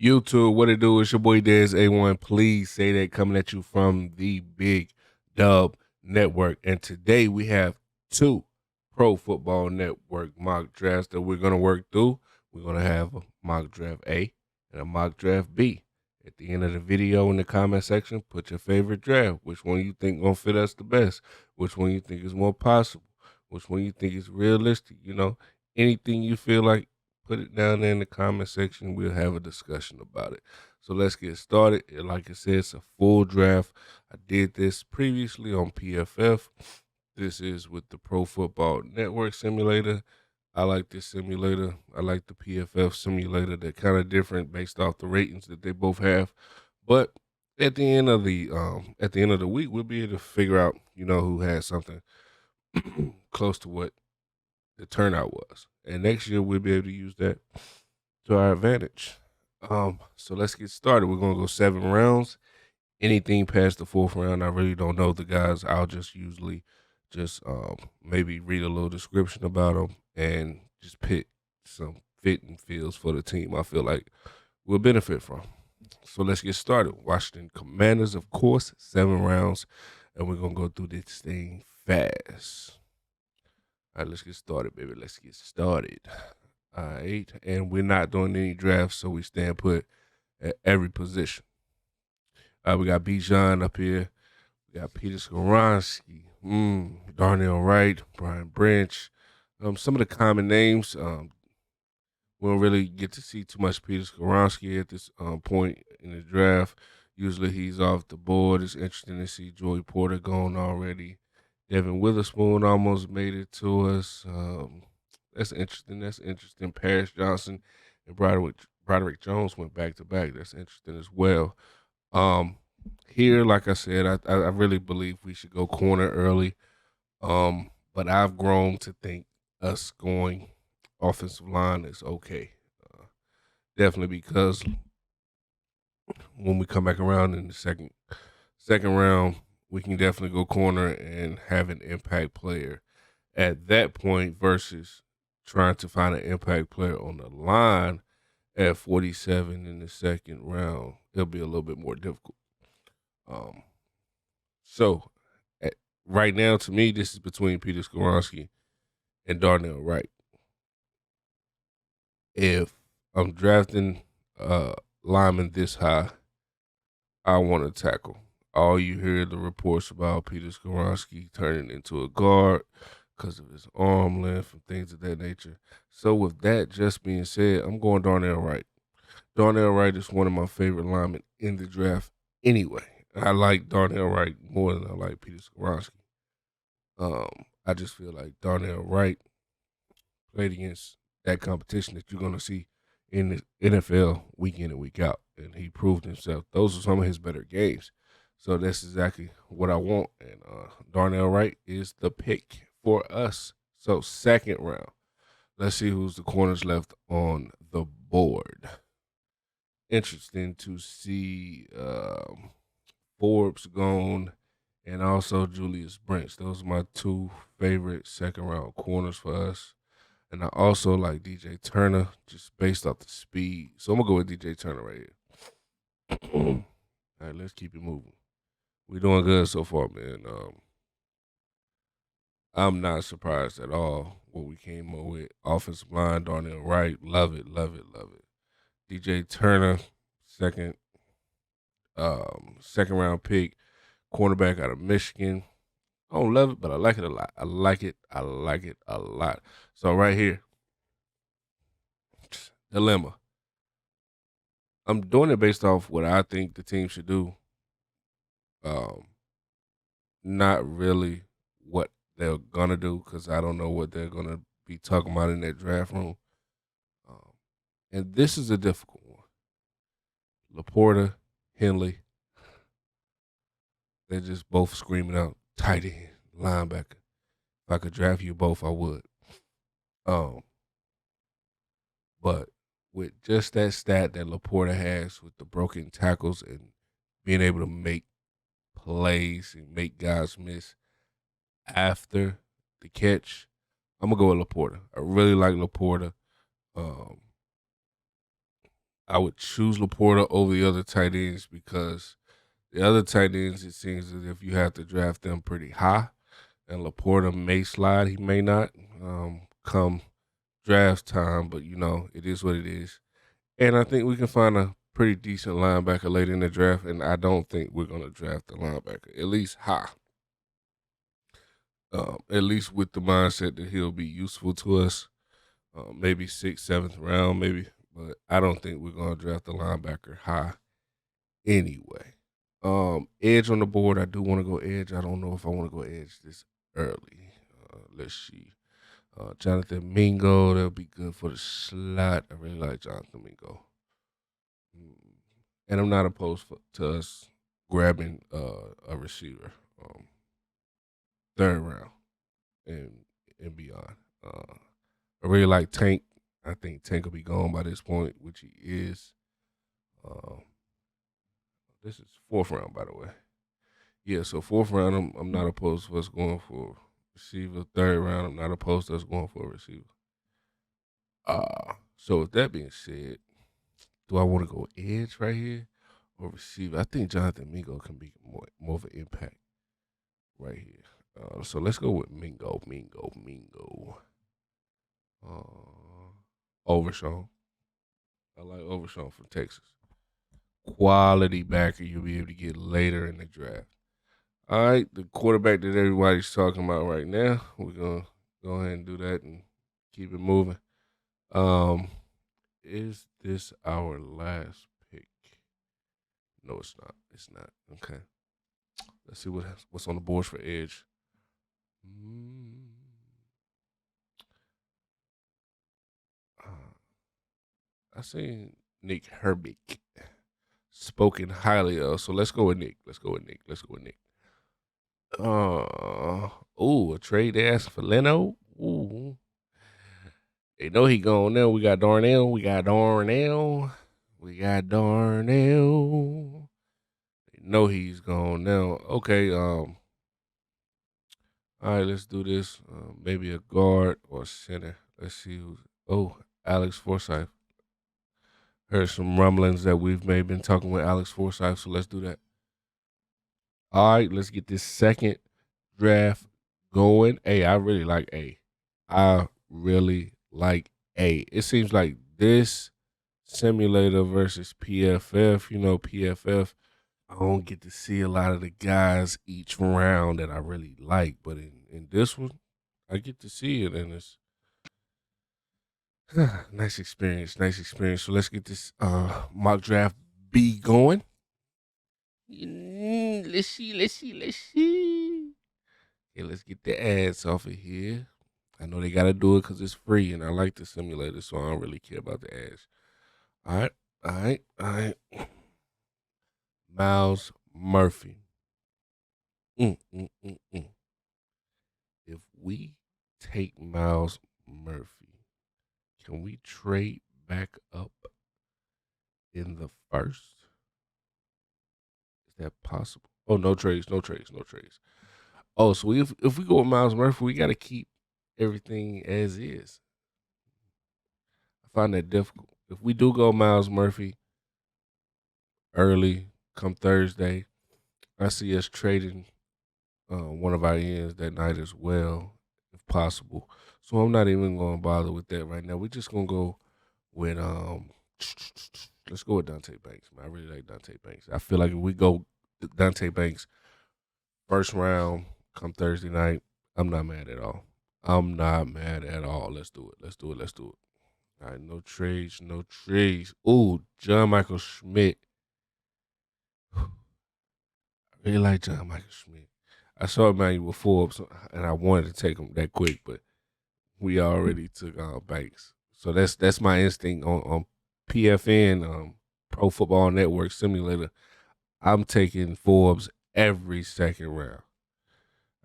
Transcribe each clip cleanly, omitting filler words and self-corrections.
YouTube, what it do? It's your boy Dez A1. Please say that coming at you from the Big Dub Network. And today we have two Pro Football Network mock drafts that we're going to work through. We're going to have a mock draft A and a mock draft B. At the end of the video in the comment section, put your favorite draft. Which one you think going to fit us the best? Which one you think is more possible? Which one you think is realistic? Anything you feel like, put it down there in the comment section. We'll have a discussion about it. So let's get started. Like I said, it's a full draft. I did this previously on PFF. This is with the Pro Football Network simulator. I like this simulator. I like the PFF simulator. They're kind of different based off the ratings that they both have. But at the end of the week, we'll be able to figure out, who has something close to what the turnout was. And next year we'll be able to use that to our advantage. So let's get started. We're gonna go 7 rounds. Anything past the 4th round, I really don't know the guys. I'll just usually just maybe read a little description about them and just pick some fit and feels for the team I feel like we'll benefit from. So let's get started. Washington Commanders, of course, 7 rounds, and we're gonna go through this thing fast. All right, let's get started, baby. Let's get started. All right, and we're not doing any drafts, so we stand put at every position. We got Bijan up here. We got Peter Skoronski, Darnell Wright, Brian Branch. Some of the common names. We don't really get to see too much Peter Skoronski at this point in the draft. Usually he's off the board. It's interesting to see Joey Porter gone already. Devin Witherspoon almost made it to us. That's interesting. That's interesting. Paris Johnson and Broderick Jones went back to back. That's interesting as well. Here, like I said, I really believe we should go corner early. But I've grown to think us going offensive line is okay. Definitely because when we come back around in the second round, we can definitely go corner and have an impact player at that point versus trying to find an impact player on the line at 47 in the second round. It'll be a little bit more difficult. So right now, to me, this is between Peter Skoronski and Darnell Wright. If I'm drafting lineman this high, I want to tackle. All you hear the reports about Peter Skoronski turning into a guard because of his arm length and things of that nature. So with that just being said, I'm going Darnell Wright. Darnell Wright is one of my favorite linemen in the draft anyway. I like Darnell Wright more than I like Peter Skoronski. I just feel like Darnell Wright played against that competition that you're going to see in the NFL week in and week out, and he proved himself. Those are some of his better games. So that's exactly what I want, and Darnell Wright is the pick for us. So second round, let's see who's the corners left on the board. Interesting to see Forbes gone and also Julius Brents. Those are my two favorite second round corners for us. And I also like DJ Turner just based off the speed. So I'm going to go with DJ Turner right here. All right, let's keep it moving. We're doing good so far, man. I'm not surprised at all what we came up with. Offensive line, Darnell Wright. Love it, love it, love it. DJ Turner, second round pick, cornerback out of Michigan. I don't love it, but I like it a lot. I like it a lot. So right here, dilemma. I'm doing it based off what I think the team should do. Not really what they're gonna do because I don't know what they're gonna be talking about in that draft room. And this is a difficult one. Laporta, Henley, they're just both screaming out tight end, linebacker. If I could draft you both, I would. But with just that stat that Laporta has with the broken tackles and being able to make plays and make guys miss after the catch, I'm gonna go with Laporta. I really like Laporta. I would choose Laporta over the other tight ends because the other tight ends, it seems as if you have to draft them pretty high, and Laporta may slide, he may not come draft time, but it is what it is. And I think we can find a pretty decent linebacker late in the draft, and I don't think we're going to draft the linebacker, at least high. At least with the mindset that he'll be useful to us, maybe 6th, 7th round, maybe. But I don't think we're going to draft the linebacker high anyway. Edge on the board, I do want to go edge. I don't know if I want to go edge this early. Let's see. Jonathan Mingo, that'll be good for the slot. I really like Jonathan Mingo. And I'm not opposed to us grabbing a receiver 3rd round and beyond. I really like Tank. I think Tank will be gone by this point, which he is. This is 4th round, by the way. Yeah, so 4th round, I'm not opposed to us going for receiver. 3rd round, I'm not opposed to us going for a receiver. So with that being said, do I want to go edge right here or receiver? I think Jonathan Mingo can be more of an impact right here. So let's go with Mingo. Overshawn. I like Overshawn from Texas. Quality backer you'll be able to get later in the draft. All right, the quarterback that everybody's talking about right now. We're gonna go ahead and do that and keep it moving. Is this our last pick? No, it's not. It's not. Okay. Let's see what's on the boards for edge. I seen Nick Herbig spoken highly of, so let's go with Nick. A trade they asked for Leno. Ooh. They know he gone now. We got Darnell. They know he's gone now. Okay, all right, let's do this. Maybe a guard or center. Let's see who's. Oh, Alex Forsyth. Heard some rumblings that we've maybe been talking with Alex Forsyth, so let's do that. All right, let's get this second draft going. Hey, I really like A. It seems like this simulator versus PFF, PFF, I don't get to see a lot of the guys each round that I really like, but in this one, I get to see it, and it's nice experience. So let's get this mock draft B going. Let's see. Okay, let's get the ads off of here. I know they got to do it because it's free, and I like the simulator, so I don't really care about the ads. All right. Miles Murphy. If we take Miles Murphy, can we trade back up in the first? Is that possible? Oh, no trades. Oh, so if we go with Miles Murphy, we got to keep everything as is. I find that difficult. If we do go Miles Murphy early, come Thursday, I see us trading one of our ends that night as well, if possible. So I'm not even going to bother with that right now. We're just going to go with let's go with Dante Banks, man. I really like Dante Banks. I feel like if we go Dante Banks 1st round come Thursday night, I'm not mad at all. Let's do it. All right, no trades. Ooh, John Michael Schmidt. I really like John Michael Schmidt. I saw Emmanuel Forbes, and I wanted to take him that quick, but we already took Banks. So that's my instinct on PFN, Pro Football Network Simulator. I'm taking Forbes every 2nd round.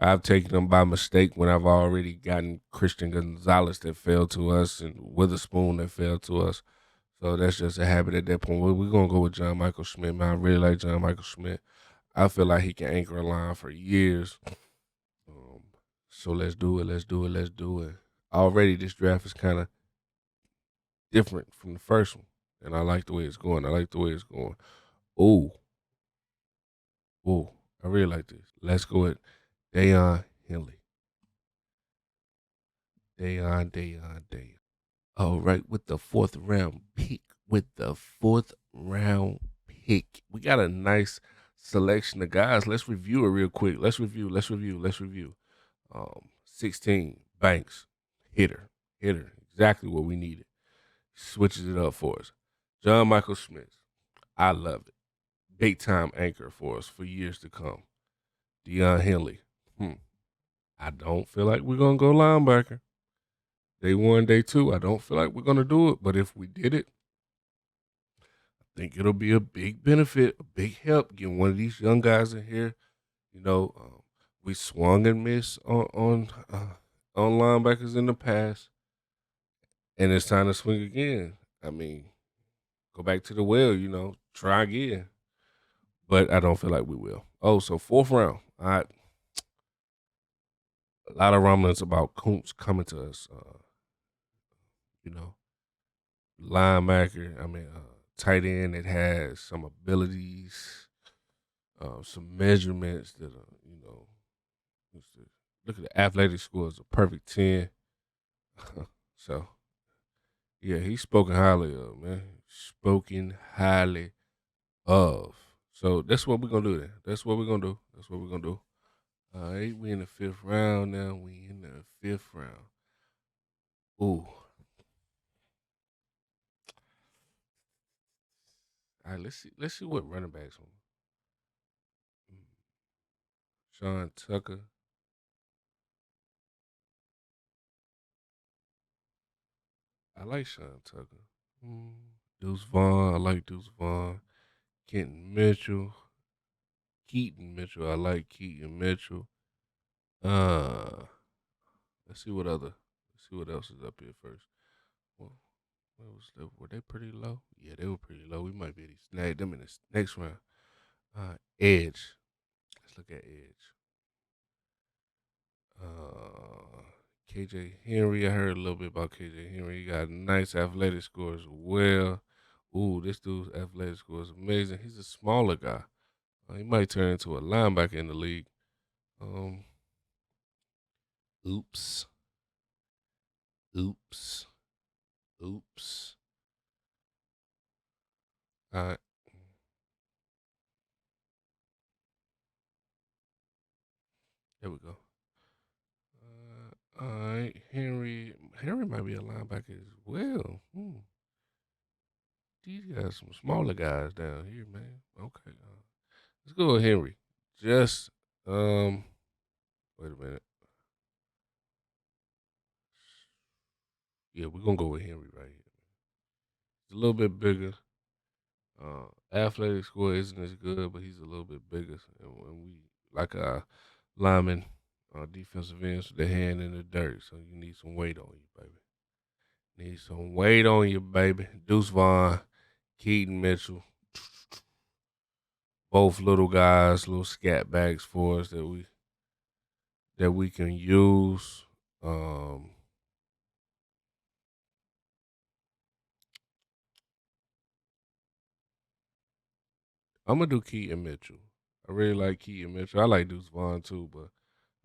I've taken them by mistake when I've already gotten Christian Gonzalez that fell to us and Witherspoon that fell to us. So that's just a habit at that point. We're going to go with John Michael Schmidt, man. I really like John Michael Schmidt. I feel like he can anchor a line for years. So let's do it. Already this draft is kind of different from the first one. and I like the way it's going. I like the way it's going. Oh, oh, I really like this. Let's go with Dayon Henley. Dayon. All right, with the fourth round pick. With the fourth round pick, we got a nice selection of guys. Let's review it real quick. Let's review. 16 Banks, hitter, exactly what we needed. Switches it up for us. John Michael Smith, I love it. Big time anchor for us for years to come. Deion Henley, I don't feel like we're gonna go linebacker. Day one, day two, I don't feel like we're gonna do it. But if we did it, I think it'll be a big benefit, a big help getting one of these young guys in here. You know, we swung and missed on linebackers in the past, and it's time to swing again. I mean, go back to the well, try again. But I don't feel like we will. Oh, so fourth round. All right. A lot of rumblings about Kuntz coming to us. You know, linebacker. I mean, tight end that has some abilities, some measurements that are, look at the athletic score is a perfect 10. So, yeah, he's spoken highly of, man. Spoken highly of. So that's what we're gonna do then. That's what we're gonna do. All right, we in the fifth round now. We in the fifth round. Ooh. All right, let's see. Let's see what running backs on. Sean Tucker. I like Sean Tucker. Mm. Deuce Vaughn. I like Deuce Vaughn. Kenton Mitchell. Keaton Mitchell. I like Keaton Mitchell. Uh, let's see what other. Let's see what else is up here first. Well, were they pretty low? Yeah, they were pretty low. We might be able to snag them in the next round. Edge. Let's look at Edge. Uh, KJ Henry. I heard a little bit about KJ Henry. He got a nice athletic score as well. Ooh, this dude's athletic score is amazing. He's a smaller guy. He might turn into a linebacker in the league. Um, oops, oops, oops. All right, there we go. All right, Henry. Henry might be a linebacker as well. These got some smaller guys down here, man. Okay, let's go with Henry. Just wait a minute. Yeah, we're gonna go with Henry right here. He's a little bit bigger. Athletic score isn't as good, but he's a little bit bigger. And when we like our linemen, defensive ends with their hand in the dirt, so you need some weight on you, baby. Need some weight on you, baby. Deuce Vaughn, Keaton Mitchell, both little guys, little scat backs for us that we can use. I'm gonna do Keaton Mitchell. I really like Keaton Mitchell. I like Deuce Vaughn too, but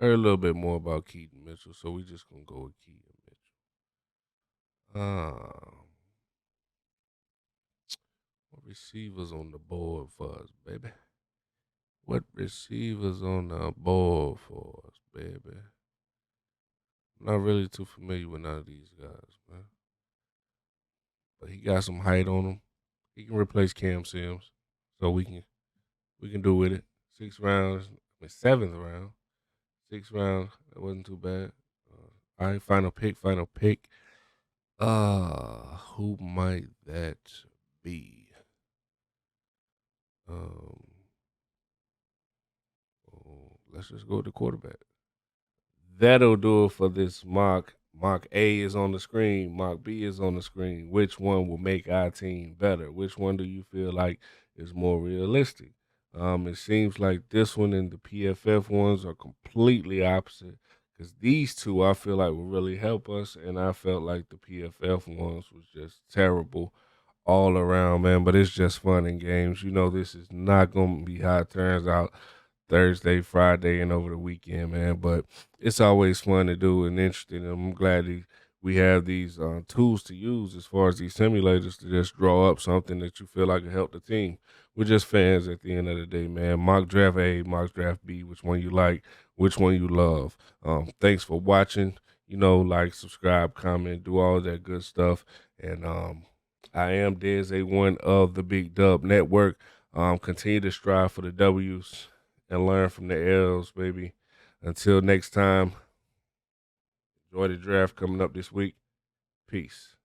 I heard a little bit more about Keaton Mitchell, so we just gonna go with Keaton Mitchell. What receivers on the board for us, baby? What receivers on the board for us, baby? I'm not really too familiar with none of these guys, man. But he got some height on him. He can replace Cam Sims, so we can do with it. 6 rounds, seventh round, 6 rounds. That wasn't too bad. All right, final pick. Who might that be? Um, let's just go with the quarterback. That'll do it for this mock. Mock A is on the screen. Mock B is on the screen. Which one will make our team better? Which one do you feel like is more realistic? It seems like this one and the PFF ones are completely opposite because these two I feel like will really help us, and I felt like the PFF ones was just terrible all around, man. But it's just fun in games. You know, this is not going to be how it turns out Thursday, Friday, and over the weekend, man. But it's always fun to do and interesting. And I'm glad we have these tools to use as far as these simulators to just draw up something that you feel like will help the team. We're just fans at the end of the day, man. Mock draft A, mock draft B, which one you like, which one you love. Thanks for watching. You know, like, subscribe, comment, do all that good stuff. And I am Dez A1 of the Big Dub Network. Continue to strive for the W's and learn from the L's, baby. Until next time, enjoy the draft coming up this week. Peace.